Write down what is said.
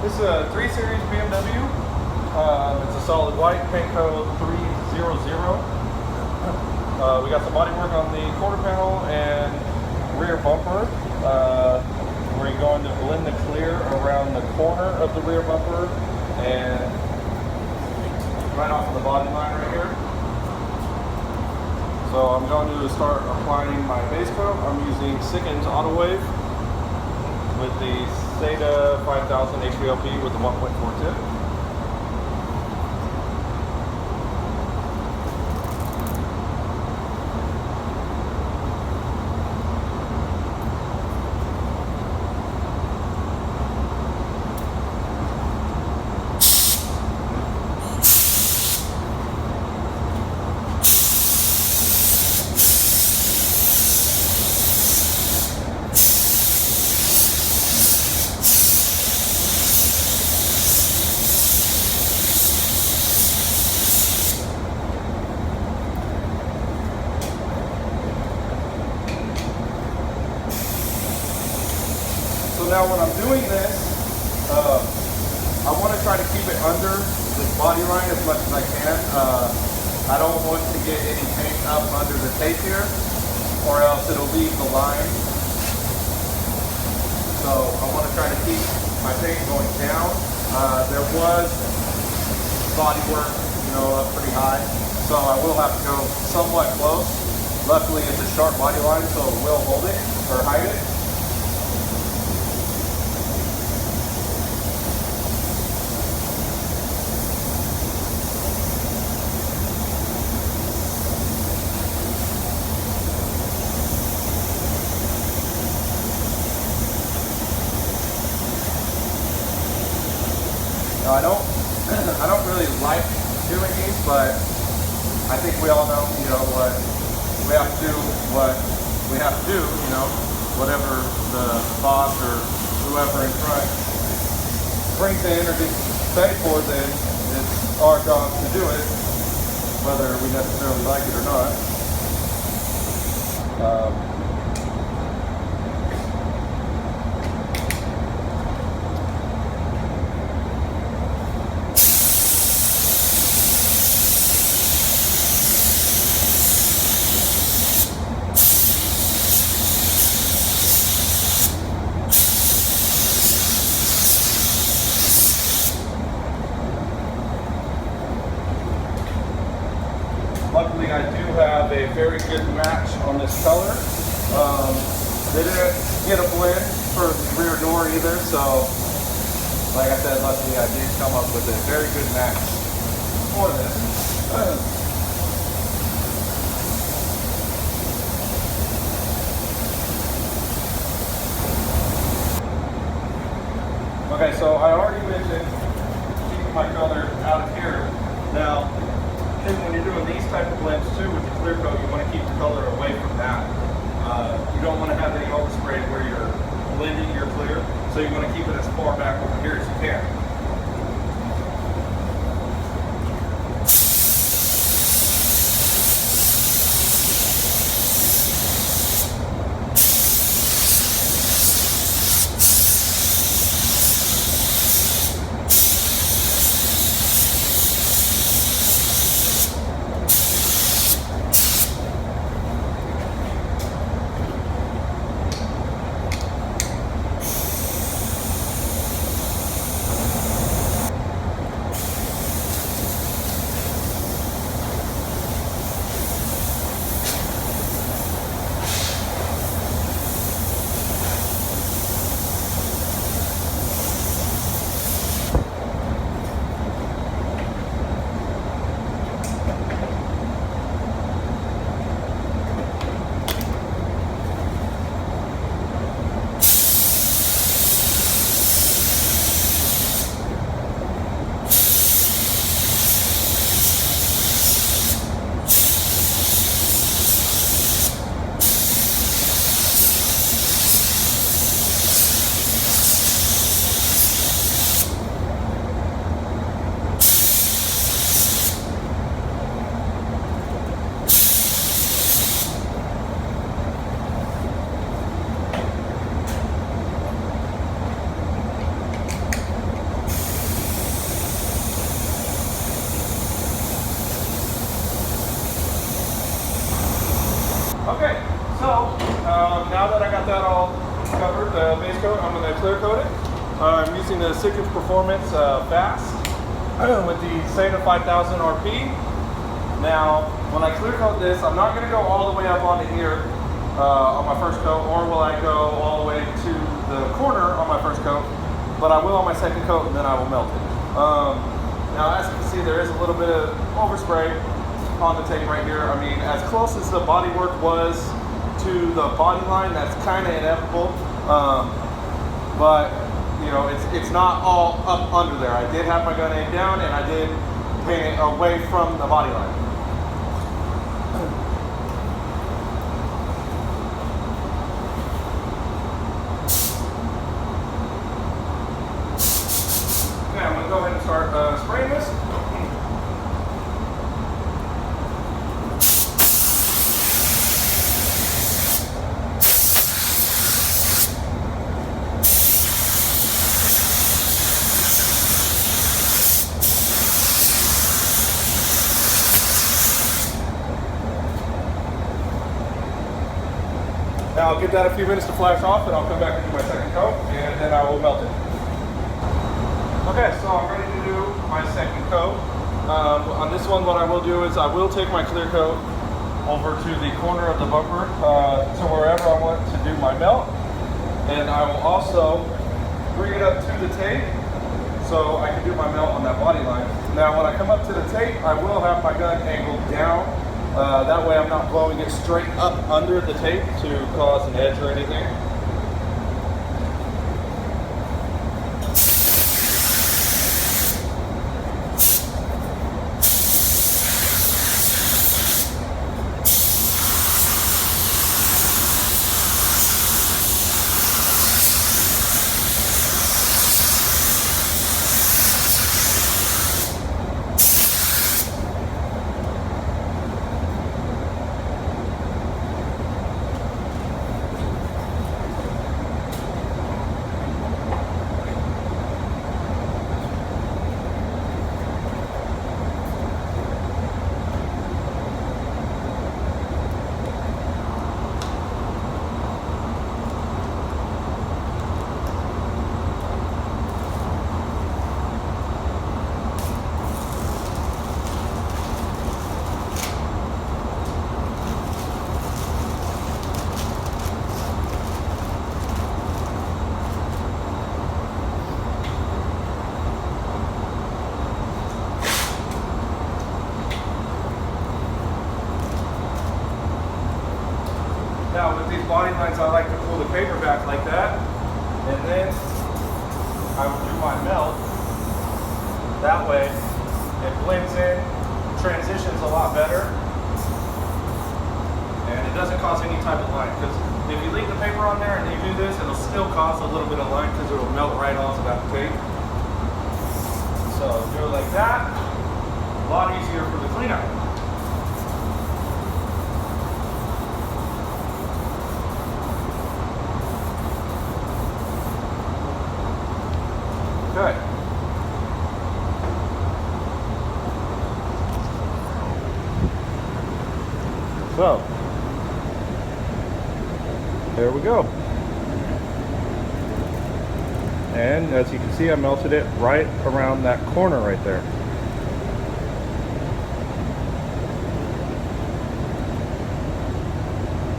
This is a 3 Series BMW. It's a solid white, paint code 300. We got some body work on the quarter panel and rear bumper. We're going to blend the clear around the corner of the rear bumper and right off of the body line right here. So I'm going to start applying my base coat. I'm using Sikkens Autowave with the Seda 5000 HVLP with the 1.4 tip. So now when I'm doing this, I want to try to keep it under this body line as much as I can. I don't want to get any paint up under the tape here, or else it'll leave the line. So I want to try to keep my paint going down. There was body work, up pretty high, so I will have to go somewhat close. Luckily it's a sharp body line, so it will hold it or hide it. Now, I don't really like doing these, but I think we all know, what we have to do, whatever the boss or whoever in front brings in or gets paid for, then it's our job to do it, whether we necessarily like it or not. Luckily, I do have a very good match on this color. They didn't get a blend for the rear door either, so like I said, luckily I did come up with a very good match for this. Okay, so I already mentioned keeping my color out of here. Now, when you're doing these type of blends too with the clear coat, you want to keep the color away from that. You don't want to have any overspray where you're blending your clear, so you want to keep it as far back over here as you can. coat, I'm going to clear coat it. I'm using the Sikkens Performance Fast with the Sata 5000 RP. Now, when I clear coat this, I'm not going to go all the way up onto here on my first coat, or will I go all the way to the corner on my first coat, but I will on my second coat, and then I will melt it. Now, as you can see, there is a little bit of overspray on the tape right here. I mean, as close as the bodywork was to the body line, that's kind of inevitable, but you know, it's not all up under there. I did have my gun aimed down, and I did paint it away from the body line. Okay, I'm going to go ahead and start spraying this. Now I'll give that a few minutes to flash off, and I'll come back and do my second coat, and then I will melt it. Okay, so I'm ready to do my second coat. On this one, what I will do is I will take my clear coat over to the corner of the bumper, to wherever I want to do my melt, and I will also bring it up to the tape so I can do my melt on that body line. Now when I come up to the tape, I will have my gun angled down. That way I'm not blowing it straight up under the tape to cause an edge or anything. Now with these body lines, I like to pull the paper back like that, and then I will do my melt. That way it blends in, transitions a lot better, and it doesn't cause any type of line. Because if you leave the paper on there and you do this, it'll still cause a little bit of line because it will melt right onto that tape. So do it like that. A lot easier for the cleanup. Okay. So, there we go. And as you can see, I melted it right around that corner right there.